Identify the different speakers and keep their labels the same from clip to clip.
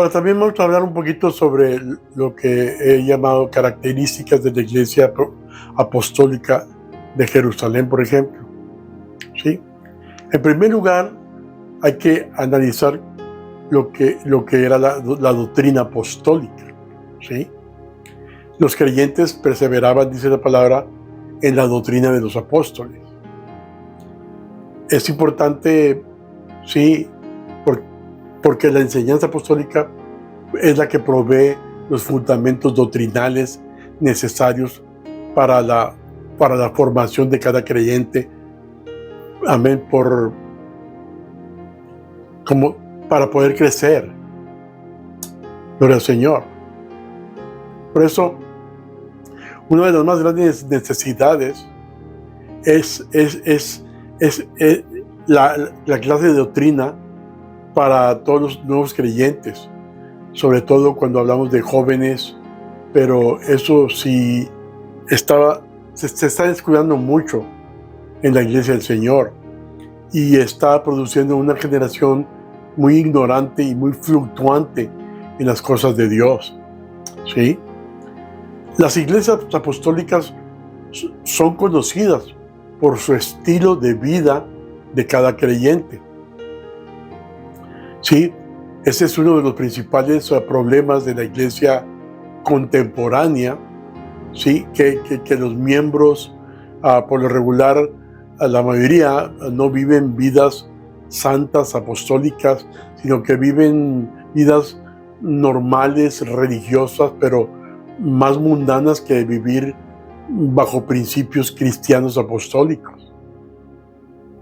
Speaker 1: Ahora también vamos a hablar un poquito sobre lo que he llamado características de la Iglesia Apostólica de Jerusalén, por ejemplo. ¿Sí? En primer lugar, hay que analizar lo que era la doctrina apostólica. ¿Sí? Los creyentes perseveraban, dice la palabra, en la doctrina de los apóstoles. Es importante, sí, porque la enseñanza apostólica es la que provee los fundamentos doctrinales necesarios para la formación de cada creyente. Amén, para poder crecer. Gloria al Señor. Por eso, una de las más grandes necesidades es la clase de doctrina para todos los nuevos creyentes, sobre todo cuando hablamos de jóvenes, pero eso sí se está descuidando mucho en la Iglesia del Señor y está produciendo una generación muy ignorante y muy fluctuante en las cosas de Dios. ¿Sí? Las iglesias apostólicas son conocidas por su estilo de vida de cada creyente. ¿Sí? Ese es uno de los principales problemas de la iglesia contemporánea, ¿sí? Que los miembros, por lo regular, la mayoría no viven vidas santas, apostólicas, sino que viven vidas normales, religiosas, pero más mundanas que vivir bajo principios cristianos apostólicos.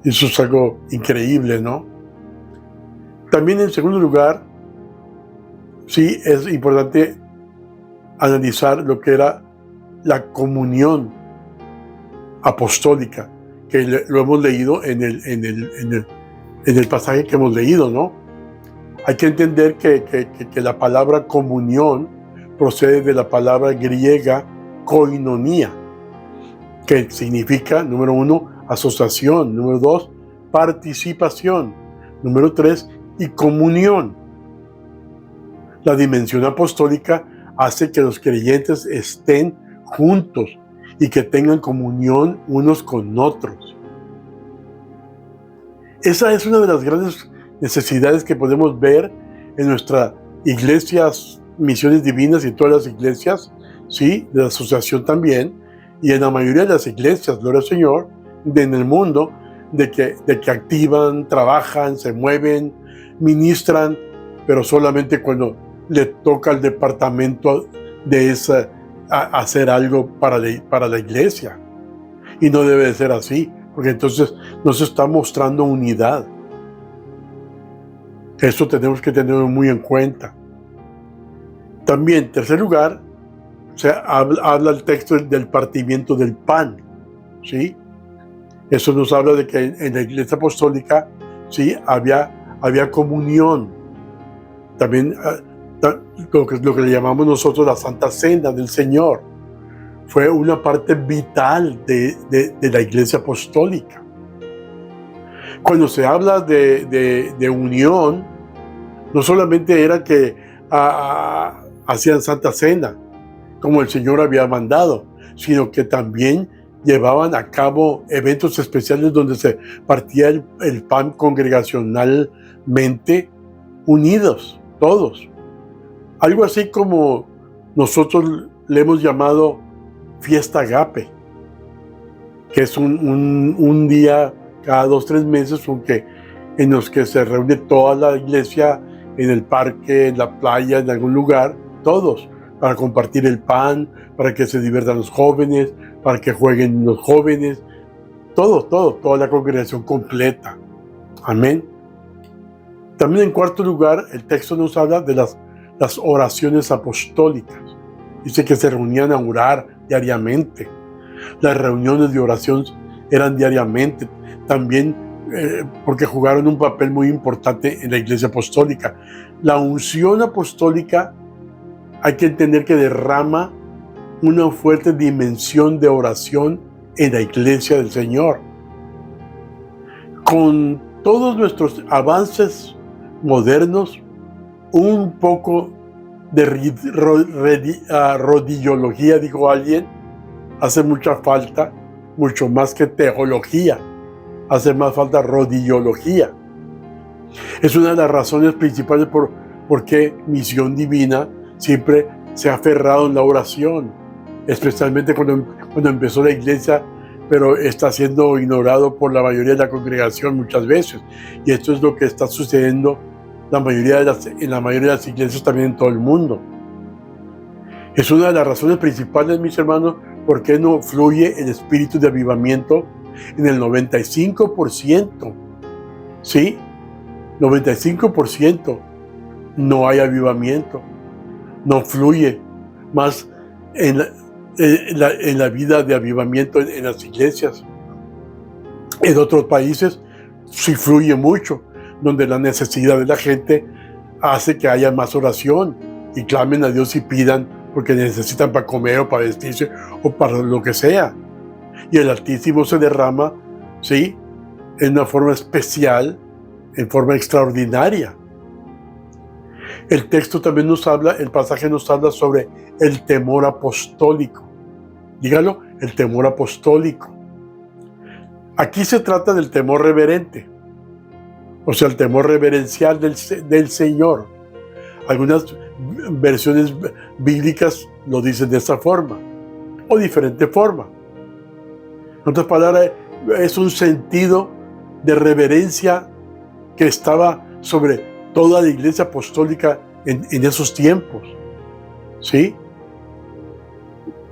Speaker 1: Eso es algo increíble, ¿no? También, en segundo lugar, sí es importante analizar lo que era la comunión apostólica, que lo hemos leído en el pasaje que hemos leído, ¿no? Hay que entender que la palabra comunión procede de la palabra griega koinonía, que significa, número 1, asociación, número 2, participación, número 3, y comunión. La dimensión apostólica hace que los creyentes estén juntos y que tengan comunión unos con otros. Esa es una de las grandes necesidades que podemos ver en nuestras iglesias, Misiones Divinas y todas las iglesias, ¿sí? De la asociación también, y en la mayoría de las iglesias, gloria al Señor, en el mundo, de que activan, trabajan, se mueven, ministran, pero solamente cuando le toca al departamento de hacer algo para la iglesia. Y no debe de ser así, porque entonces nos está mostrando unidad. Eso tenemos que tenerlo muy en cuenta. También, en tercer lugar, habla el texto del partimiento del pan, ¿sí? Eso nos habla de que en la iglesia apostólica, ¿sí? había comunión. También lo que le llamamos nosotros la Santa Cena del Señor fue una parte vital de la iglesia apostólica. Cuando se habla de unión, no solamente era que hacían Santa Cena, como el Señor había mandado, sino que también llevaban a cabo eventos especiales donde se partía el pan congregacionalmente unidos, todos. Algo así como nosotros le hemos llamado Fiesta Agape, que es un día cada 2-3 meses en los que se reúne toda la iglesia en el parque, en la playa, en algún lugar, todos, para compartir el pan, para que se diviertan los jóvenes, para que jueguen los jóvenes, toda la congregación completa. Amén. También, en cuarto lugar, el texto nos habla de las oraciones apostólicas. Dice que se reunían a orar diariamente. Las reuniones de oración eran diariamente. También porque jugaron un papel muy importante en la iglesia apostólica. La unción apostólica hay que entender que derrama una fuerte dimensión de oración en la iglesia del Señor. Con todos nuestros avances modernos, un poco de rodillología, dijo alguien, hace mucha falta, mucho más que teología. Hace más falta rodillología. Es una de las razones principales por qué Misión Divina siempre se ha aferrado en la oración, especialmente cuando empezó la iglesia, pero está siendo ignorado por la mayoría de la congregación muchas veces. Y esto es lo que está sucediendo en la mayoría de las iglesias también en todo el mundo. Es una de las razones principales, mis hermanos, por qué no fluye el espíritu de avivamiento en el 95%. ¿Sí? 95% no hay avivamiento, no fluye más en la vida de avivamiento en las iglesias. En otros países sí fluye mucho, donde la necesidad de la gente hace que haya más oración y clamen a Dios y pidan porque necesitan para comer o para vestirse o para lo que sea. Y el Altísimo se derrama, ¿sí?, en una forma especial, en forma extraordinaria. El texto también el pasaje nos habla sobre el temor apostólico. Dígalo, el temor apostólico. Aquí se trata del temor reverente, o sea, el temor reverencial del Señor. Algunas versiones bíblicas lo dicen de esta forma, o diferente forma. En otras palabras, es un sentido de reverencia que estaba sobre toda la iglesia apostólica en esos tiempos. ¿Sí?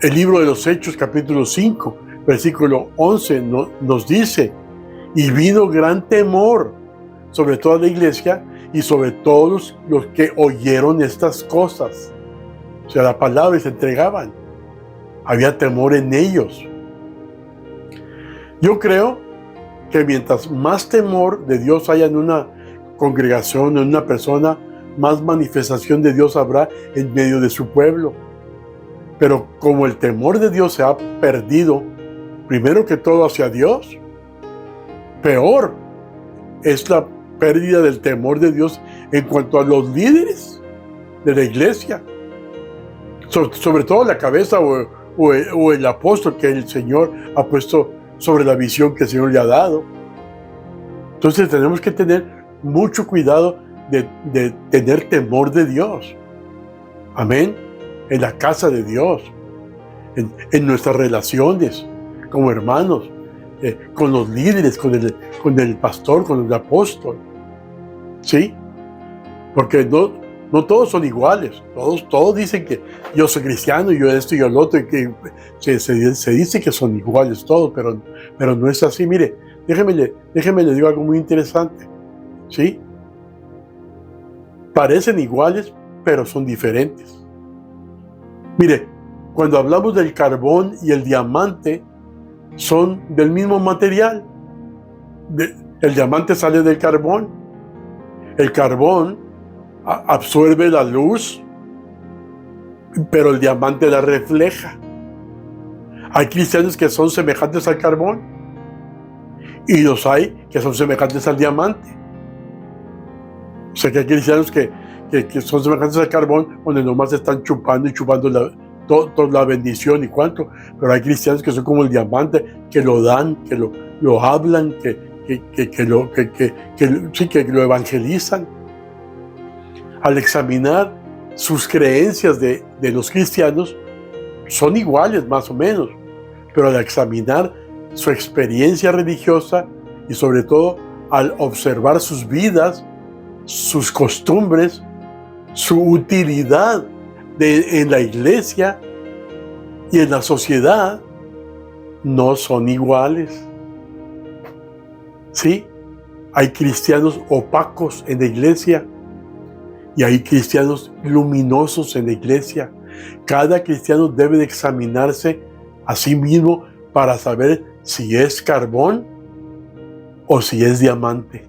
Speaker 1: El libro de los Hechos, capítulo 5, versículo 11, nos dice: y vino gran temor sobre toda la iglesia y sobre todos los que oyeron estas cosas. O sea, la palabra se entregaban. Había temor en ellos. Yo creo que mientras más temor de Dios haya en una congregación, en una persona, más manifestación de Dios habrá en medio de su pueblo. Pero como el temor de Dios se ha perdido, primero que todo hacia Dios, peor es la pérdida del temor de Dios en cuanto a los líderes de la iglesia, sobre todo la cabeza o el apóstol que el Señor ha puesto sobre la visión que el Señor le ha dado. Entonces tenemos que tener mucho cuidado de tener temor de Dios. Amén. En la casa de Dios, en nuestras relaciones como hermanos, con los líderes, con el pastor, con el apóstol. ¿Sí? Porque no todos son iguales. Todos dicen que yo soy cristiano, yo esto y yo lo otro, y que se dice que son iguales todos, pero no es así. Mire, déjeme le digo algo muy interesante. ¿Sí? Parecen iguales, pero son diferentes. Mire, cuando hablamos del carbón y el diamante, son del mismo material. El diamante sale del carbón. El carbón absorbe la luz, pero el diamante la refleja. Hay cristianos que son semejantes al carbón y los hay que son semejantes al diamante. O sea que hay cristianos que son semejantes al carbón, donde nomás están chupando y chupando toda la bendición y cuánto, pero hay cristianos que son como el diamante, que lo dan, que lo hablan, que lo evangelizan. Al examinar sus creencias de los cristianos, son iguales más o menos, pero al examinar su experiencia religiosa y sobre todo al observar sus vidas, sus costumbres, su utilidad en la iglesia y en la sociedad, no son iguales. ¿Sí? Hay cristianos opacos en la iglesia y hay cristianos luminosos en la iglesia. Cada cristiano debe de examinarse a sí mismo para saber si es carbón o si es diamante.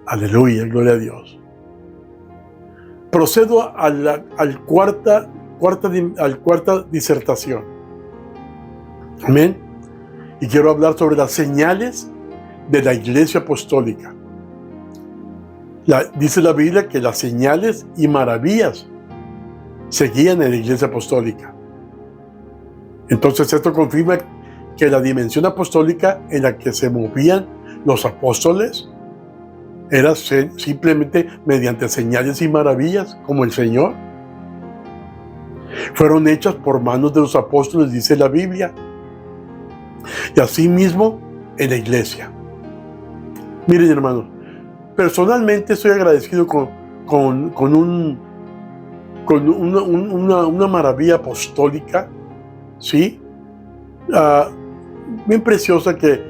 Speaker 1: Aleluya, gloria a Dios. Procedo a la cuarta disertación. Amén. Y quiero hablar sobre las señales de la iglesia apostólica. Dice la Biblia que las señales y maravillas seguían en la iglesia apostólica. Entonces esto confirma que la dimensión apostólica en la que se movían los apóstoles era simplemente mediante señales y maravillas, como el Señor. Fueron hechas por manos de los apóstoles, dice la Biblia. Y así mismo en la iglesia. Miren, hermanos, personalmente estoy agradecido con una maravilla apostólica, ¿sí? Bien preciosa que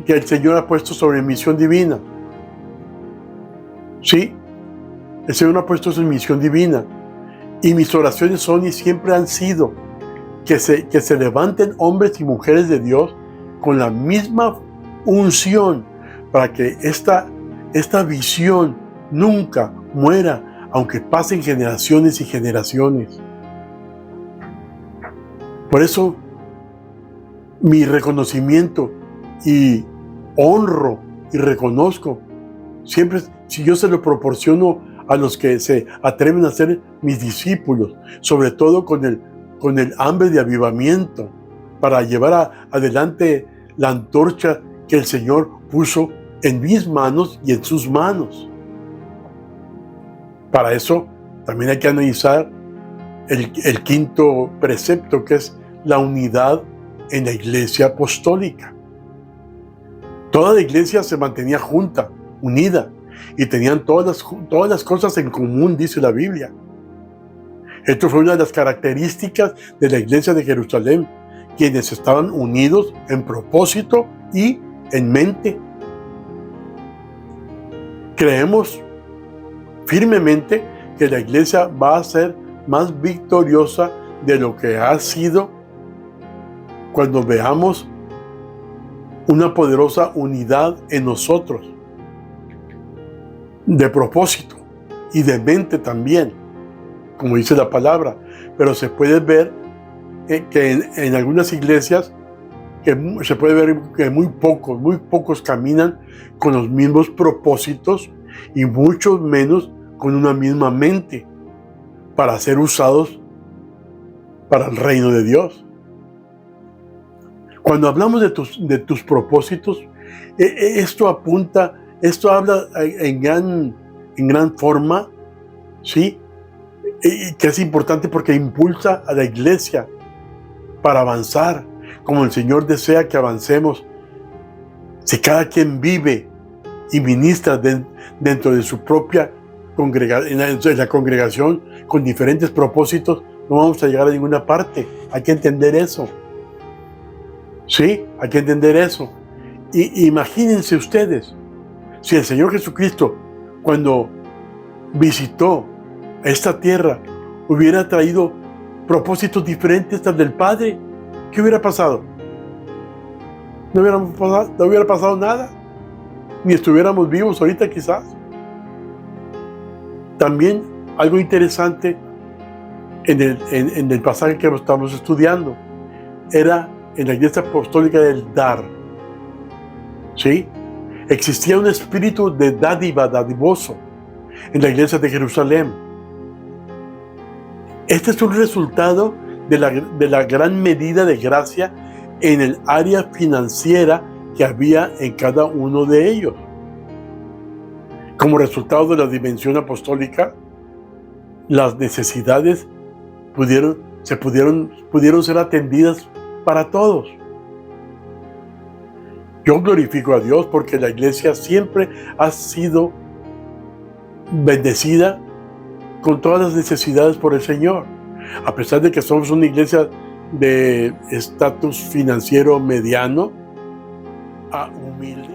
Speaker 1: el Señor ha puesto sobre misión divina. ¿Sí? El Señor ha puesto su misión divina. Y mis oraciones son y siempre han sido que se levanten hombres y mujeres de Dios con la misma unción para que esta visión nunca muera, aunque pasen generaciones y generaciones. Por eso, mi reconocimiento y honro y reconozco, siempre, si yo se lo proporciono a los que se atreven a ser mis discípulos, sobre todo con el hambre de avivamiento, para llevar adelante la antorcha que el Señor puso en mis manos y en sus manos. Para eso también hay que analizar el quinto precepto, que es la unidad en la iglesia apostólica. Toda la iglesia se mantenía junta, unida, y tenían todas las cosas en común, dice la Biblia. Esto fue una de las características de la iglesia de Jerusalén, quienes estaban unidos en propósito y en mente. Creemos firmemente que la iglesia va a ser más victoriosa de lo que ha sido cuando veamos una poderosa unidad en nosotros, de propósito y de mente también, como dice la palabra. Pero se puede ver que en algunas iglesias se puede ver que muy pocos caminan con los mismos propósitos y muchos menos con una misma mente para ser usados para el reino de Dios. Cuando hablamos de tus propósitos, esto habla en gran forma, ¿sí? Que es importante porque impulsa a la iglesia para avanzar, como el Señor desea que avancemos. Si cada quien vive y ministra dentro de su propia congregación, en la congregación, con diferentes propósitos, no vamos a llegar a ninguna parte. Hay que entender eso. Sí, hay que entender eso. Y imagínense ustedes, si el Señor Jesucristo, cuando visitó esta tierra, hubiera traído propósitos diferentes al del Padre, ¿qué hubiera pasado? No hubiera pasado nada, ni estuviéramos vivos ahorita quizás. También algo interesante en el pasaje que estamos estudiando era en la iglesia apostólica del dar. ¿Sí? Existía un espíritu de dadivoso en la iglesia de Jerusalén. Este es un resultado de la gran medida de gracia en el área financiera que había en cada uno de ellos. Como resultado de la dimensión apostólica, las necesidades pudieron ser atendidas para todos. Yo glorifico a Dios porque la iglesia siempre ha sido bendecida con todas las necesidades por el Señor. A pesar de que somos una iglesia de estatus financiero mediano a humilde,